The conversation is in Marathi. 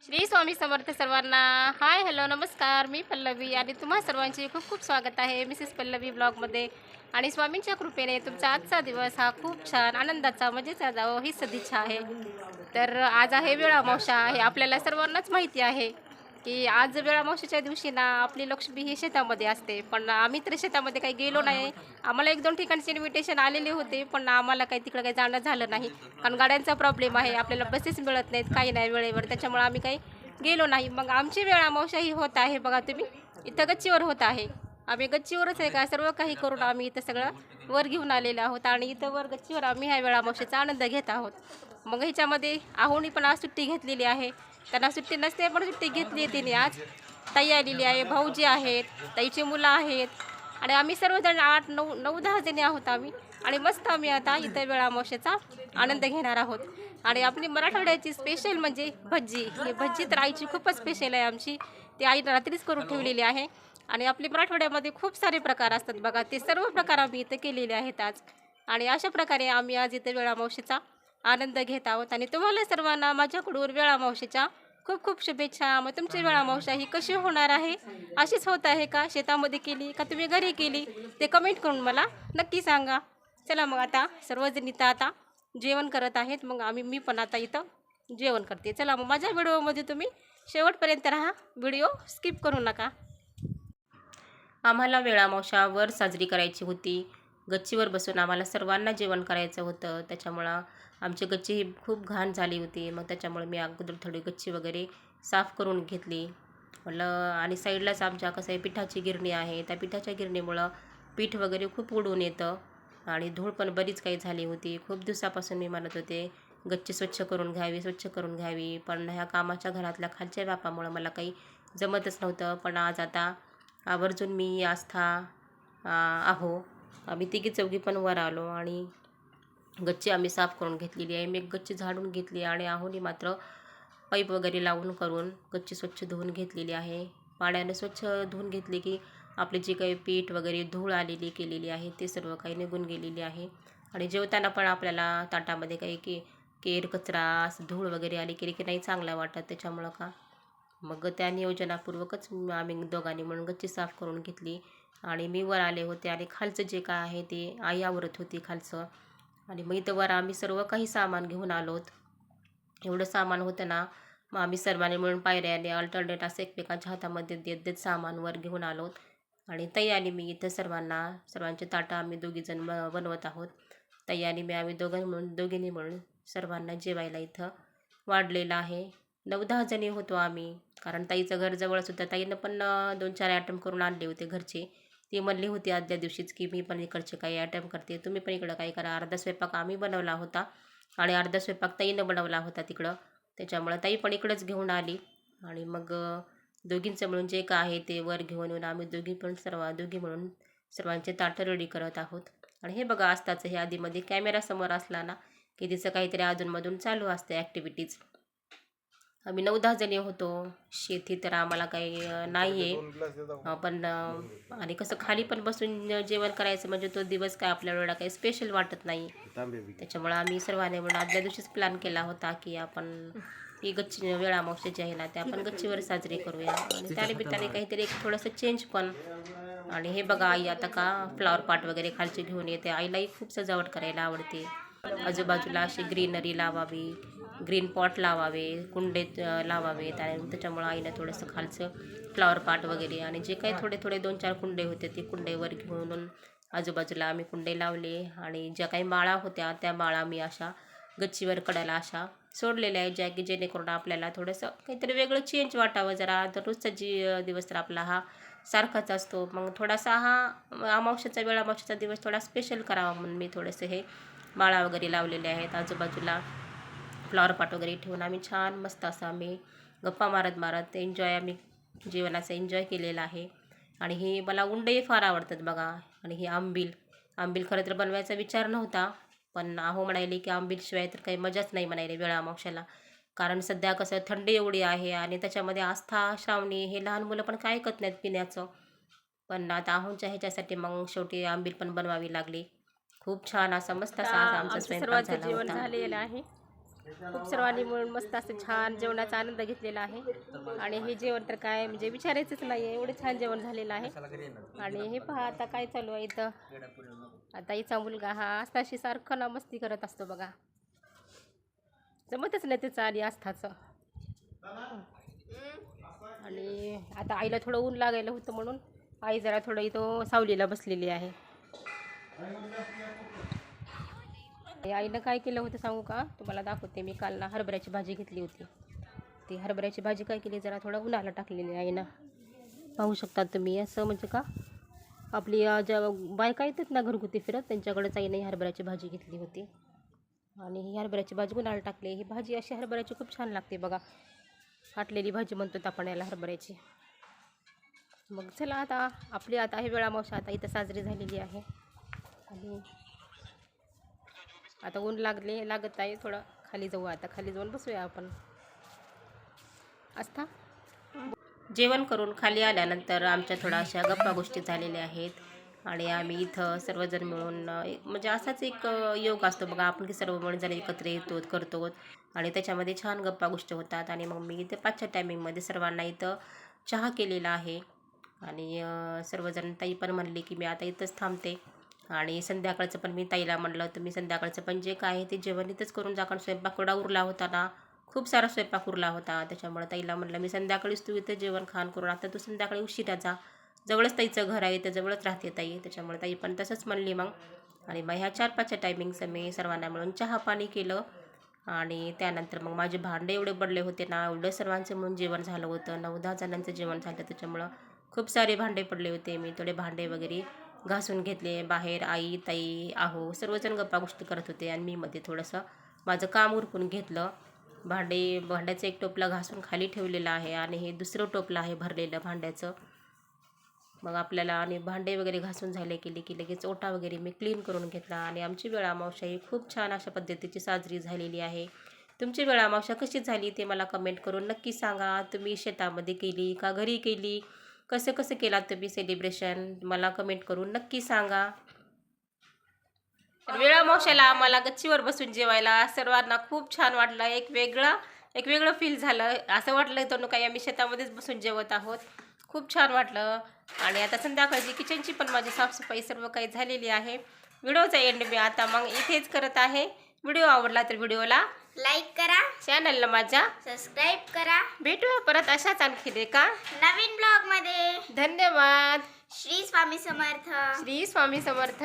श्री स्वामी समर्थ सर्वांना. हाय, हॅलो, नमस्कार. मी पल्लवी आणि तुम्हा सर्वांचे खूप खूप स्वागत आहे मिसेस पल्लवी ब्लॉगमध्ये. आणि स्वामींच्या कृपेने तुमचा आजचा दिवस हा खूप छान आनंदाचा मजेचा जावो ही सदिच्छा आहे. तर आज आहे वेळ अमावस्या. हे आपल्याला सर्वांनाच माहिती आहे की आज वेळ अमावस्येच्या दिवशी ना आपली लक्ष्मी ही शेतामध्ये असते. पण आम्ही तर शेतामध्ये काही गेलो नाही. आम्हाला 1-2 ठिकाणचे इन्व्हिटेशन आलेले होते, पण आम्हाला काही तिकडं काही जाणं झालं नाही. कारण गाड्यांचा प्रॉब्लेम आहे, आपल्याला बसेस मिळत नाहीत, काही नाही वेळेवर, त्याच्यामुळे आम्ही काही गेलो नाही. मग आमची वेळ अमावस्या ही होत आहे बघा तुम्ही, इथं गच्चीवर होत आहे. आम्ही गच्चीवरच आहे का सर्व काही करून आम्ही इथं सगळं वर घेऊन आलेलो आहोत आणि इथं वर गच्चीवर आम्ही ह्या वेळा अमावस्येचा आनंद घेत आहोत. मग ह्याच्यामध्ये आहोनी पण आज सुट्टी घेतलेली आहे. त्यांना सुट्टी नसते पण सुट्टी घेतली आहे तिने आज. ताई आलेली आहे, भाऊजी आहेत, ताईची मुलं आहेत आणि आम्ही सर्वजण 8-9-10 जणी आहोत आम्ही. आणि मस्त आम्ही आता इथं वेळ अमावस्येचा आनंद घेणार आहोत. आणि आपली मराठवाड्याची स्पेशल म्हणजे भज्जी. ही भज्जी तर आईची खूपच स्पेशल आहे आमची. ती आईनं रात्रीच करून ठेवलेली आहे. आणि आपली मराठवाड्यामध्ये खूप सारे प्रकार असतात बघा, ते सर्व प्रकार आम्ही इथं केलेले आहेत आज. आणि अशा प्रकारे आम्ही आज इथं वेळ अमावस्येचा आनंद घेत आहोत. आणि तुम्हाला सर्वांना माझ्याकडून वेळ अमावस्येच्या खूप खूप शुभेच्छा. मग तुमची वेळ अमावस्या ही कशी होणार आहे? अशीच होत आहे का? शेतामध्ये केली का तुम्ही घरी केली? ते कमेंट करून मला नक्की सांगा. चला मग आता सर्वजण इथं आता जेवण करत आहेत. मग मी पण आता इथं जेवण करते. चला मग माझ्या व्हिडिओमध्ये तुम्ही शेवटपर्यंत राहा, व्हिडिओ स्किप करू नका. आम्हाला वेळ अमावस्या वर साजरी करायची होती. गच्चीवर बसून आम्हाला सर्वांना जेवण करायचं होतं. त्याच्यामुळं आमची गच्ची ही खूप घाण झाली होती. मग त्याच्यामुळे मी अगोदर थोडी गच्ची वगैरे साफ करून घेतली म्हटलं. आणि साईडलाच आमच्या कसं आहे, पिठाची गिरणी आहे. त्या पिठाच्या गिरणीमुळं पीठ वगैरे खूप उडून येतं आणि धूळ पण बरीच काही झाली होती. खूप दिवसापासून मी म्हणत होते गच्ची स्वच्छ करून घ्यावी, स्वच्छ करून घ्यावी, पण ह्या कामाच्या घरातल्या खालच्या व्यापामुळं मला काही जमतच नव्हतं. पण आज आता आवर्जून मी आस्था आहो आम्ही तिघी चौघी पण वर आलो आणि गच्ची आम्ही साफ करून घेतलेली आहे. मी गच्ची झाडून घेतली आणि आहोनी मात्र पाईप वगैरे लावून करून गच्ची स्वच्छ धुवून घेतलेली आहे. पाण्याने स्वच्छ धुवून घेतली की आपली जी काही पीठ वगैरे धूळ आलेली केलेली आहे ते सर्व काही निघून गेलेली आहे. आणि जेवताना पण आपल्याला ताटामध्ये काही केर कचरा असं धूळ वगैरे आली की नाही चांगला वाटत. त्याच्यामुळं का मग त्या नियोजनापूर्वकच आम्ही दोघांनी म्हणून गच्ची साफ करून घेतली. आणि मी वर आले होते आणि खालचं जे काय आहे ते आई आवरत होती खालचं. आणि मग इथं वर आम्ही सर्व काही सामान घेऊन आलोत. एवढं सामान होतं ना, मग आम्ही सर्वांनी मिळून पायऱ्याने अल्टरनेट असं एकमेकांच्या हातामध्ये देत देत सामान वर घेऊन आलोत. आणि ताई आणि मी इथं सर्वांचे ताटं आम्ही दोघीजण बनवत आहोत. ताई आणि मी आम्ही दोघींनी मिळून सर्वांना जेवायला इथं वाढलेलं आहे. 9-10 जणी होतो आम्ही. कारण ताईचं घर जवळच होतं. ताईनं पण 2-4 ॲटम करून आणले होते घरचे. ती म्हणली होती आदल्या दिवशीच की मी पण इकडचे काही ॲटम करते, तुम्ही पण इकडं काही करा. अर्धा स्वयंपाक आम्ही बनवला होता आणि अर्धा स्वयंपाक ताईनं बनवला होता तिकडं. त्याच्यामुळं ताई पण इकडंच घेऊन आली. आणि मग दोघींचं मिळून जे काय आहे ते वर घेऊन येऊन आम्ही दोघी मिळून सर्वांचे ताटं रेडी करत आहोत. आणि हे बघा आस्ताचं हे आधीमध्ये कॅमेरा समोर असला ना की तिचं काहीतरी अधूनमधून चालू असते ॲक्टिव्हिटीज. आम्ही 9-10 जणी होतो. शेती तर आम्हाला काही नाही आहे. पण आणि कसं खाली पण बसून जेवण करायचं म्हणजे तो दिवस काय आपल्याला एवढा काही स्पेशल वाटत नाही. त्याच्यामुळं आम्ही सर्वांनी म्हणून आदल्या दिवशीच प्लॅन केला होता की आपण ही गच्ची वेळ अमावस्या जी आहे ना ते आपण गच्चीवर साजरी करूया. आणि त्यानिमित्ताने काहीतरी एक थोडंसं चेंज पण. आणि हे बघा आई आता का फ्लॉवर पॉट वगैरे खालची घेऊन येते. आईलाही खूप सजावट करायला आवडते. आजूबाजूला अशी ग्रीनरी लावावी, ग्रीन पॉट लावावे, कुंडे लावावेत. आणि त्याच्यामुळं आईनं थोडंसं खालचं फ्लॉवर पॉट वगैरे आणि जे काही थोडे थोडे 2-4 कुंडे होते ते कुंडेवर घेऊन आजूबाजूला आम्ही कुंडे लावले. आणि ज्या काही माळा होत्या त्या माळा मी अशा गच्चीवर कडायला अशा सोडलेल्या आहेत, ज्या की जेणेकरून आपल्याला थोडंसं काहीतरी वेगळं चेंज वाटावं. जरा दररोजचा दिवस तर आपला हा सारखाच असतो. मग थोडासा हा अमावस्येचा दिवस थोडा स्पेशल करावा म्हणून मी थोडेसे हे माळा वगैरे लावलेले आहेत. आजूबाजूला फ्लॉवर पॉट वगैरे ठेवून आम्ही छान मस्त असं आम्ही गप्पा मारत मारत आम्ही जेवणाचा एन्जॉय केलेला आहे. आणि ही मला उंडेही फार आवडतात बघा. आणि ही आंबील खरं तर बनवायचा विचार नव्हता, पण आहो म्हणाले की आंबीलशिवाय तर काही मजाच नाही म्हणाले वेळा अमावस्याला. कारण सध्या कसं थंडी एवढी आहे आणि त्याच्यामध्ये आस्था श्रावणी हे लहान मुलं पण काय ऐकत नाहीत पिण्याचं. पण आता आहोंच्या ह्याच्यासाठी मग शेवटी आंबील पण बनवावी लागली. खूप छान असा मस्त असा आमचा स्वयंपाक झाला जेवण होता. झालेलं आहे. खूप सर्वांनी मिळून मस्त असं छान जेवणाचा आनंद घेतलेला आहे. आणि हे जेवण तर काय म्हणजे विचारायचंच नाही आहे, एवढं छान जेवण झालेलं आहे. आणि हे पहा आता काय चालू आहे इथं. आता हिचा मुलगा हा आस्थाशी सारखं ना मस्ती करत असतो बघा, जमतच नाही त्याचं आणि आस्थाचं. आणि आता आईला थोडं ऊन लागायला होतं म्हणून आई जरा थोडं इथं सावलीला बसलेली आहे. आईनं काय केलं होतं सांगू का तुम्हाला, दाखवते मी. काल ना हरभऱ्याची भाजी घेतली होती. ती हरभऱ्याची भाजी काय केली, जरा थोडं उन्हाला टाकलेली आईनं. पाहू शकता तुम्ही. असं म्हणजे का आपली ज्या बायका येतात ना घरगुती फिरत, त्यांच्याकडेच आईने हरभऱ्याची भाजी घेतली होती. आणि ही हरभऱ्याची भाजी उन्हाला टाकली. ही भाजी अशी हरभऱ्याची खूप छान लागते बघा, काटलेली भाजी म्हणतो आपण याला हरभऱ्याची. मग चला आता आपली आता ही वेळामावशी आता इथं साजरी झालेली आहे. आणि आता ऊन लागत आहे, थोडं खाली जाऊ. आता खाली जाऊन बसूया आपण. आस्था जेवण करून खाली आल्यानंतर आमच्या थोड्या अशा गप्पा गोष्टी झालेल्या आहेत. आणि आम्ही इथं सर्वजण मिळून म्हणजे असाच एक योग असतो बघा, आपण की सर्व मिळून जण एकत्र येतो करतो आणि त्याच्यामध्ये छान गप्पा गोष्टी होतात. आणि मग मी इथे 5च्या टायमिंगमध्ये सर्वांना इथं चहा केलेला आहे. आणि सर्वजण, ताई पण म्हणली की मी आता इथंच थांबते. आणि संध्याकाळचं पण मी ताईला म्हणलं तुम्ही संध्याकाळचं पण जे काय आहे ते जेवण इथंच करून जा, कारण स्वयंपाक थोडा उरला होता ना, खूप सारा स्वयंपाक उरला होता. त्याच्यामुळे ताईला म्हणलं मी संध्याकाळीच तू इथं जेवण खाण करून, आता तू संध्याकाळी उशिरा जा, जवळच ताईचं घर आहे, तर जवळच राहते ताई. त्याच्यामुळे ताई पण तसंच म्हणली मग. आणि मग ह्या 4-5च्या टायमिंगचं मी सर्वांना मिळून चहा पाणी केलं. आणि त्यानंतर मग माझे भांडे एवढे पडले होते ना, एवढं सर्वांचं मिळून जेवण झालं होतं. 9-10 जणांचं जेवण झालं, त्याच्यामुळं खूप सारे भांडे पडले होते. मी थोडे भांडे वगैरे घासून घेतले. बाहेर आई ताई आहो सर्वजण गप्पा गोष्टी करत होते आणि मी मध्ये थोडंसं माझं काम उरकून घेतलं. भांड्याचं एक टोपलं घासून खाली ठेवलेलं आहे आणि हे दुसरं टोपलं आहे भरलेलं भांड्याचं. मग आपल्याला आणि भांडे वगैरे घासून झाले की लगेच ओटा वगैरे मी क्लीन करून घेतला. आणि आमची वेळामावस्या ही खूप छान अशा पद्धतीची साजरी झालेली आहे. तुमची वेळामावस्या कशी झाली ते मला कमेंट करून नक्की सांगा. तुम्ही शेतामध्ये केली का घरी केली, कसं कसं केलात तुम्ही सेलिब्रेशन, मला कमेंट करून नक्की सांगा. वेळामावस्याला आम्हाला गच्चीवर बसून जेवायला सर्वांना खूप छान वाटलं. एक वेगळं फील झालं. असं वाटलं तर काही आम्ही शेतामध्येच बसून जेवत आहोत. खूप छान वाटलं. आणि आता संध्याकाळची किचनची पण माझी साफसफाई सर्व काही झालेली आहे. व्हिडिओचा एंड मी आता मग इथेच करत आहे. व्हिडिओ आवडला तर व्हिडिओला लाईक करा, चॅनलला माझ्या सबस्क्राईब करा. भेटूया परत अशाच आणखी एका नवीन ब्लॉग मध्ये. धन्यवाद. श्री स्वामी समर्थ. श्री स्वामी समर्थ.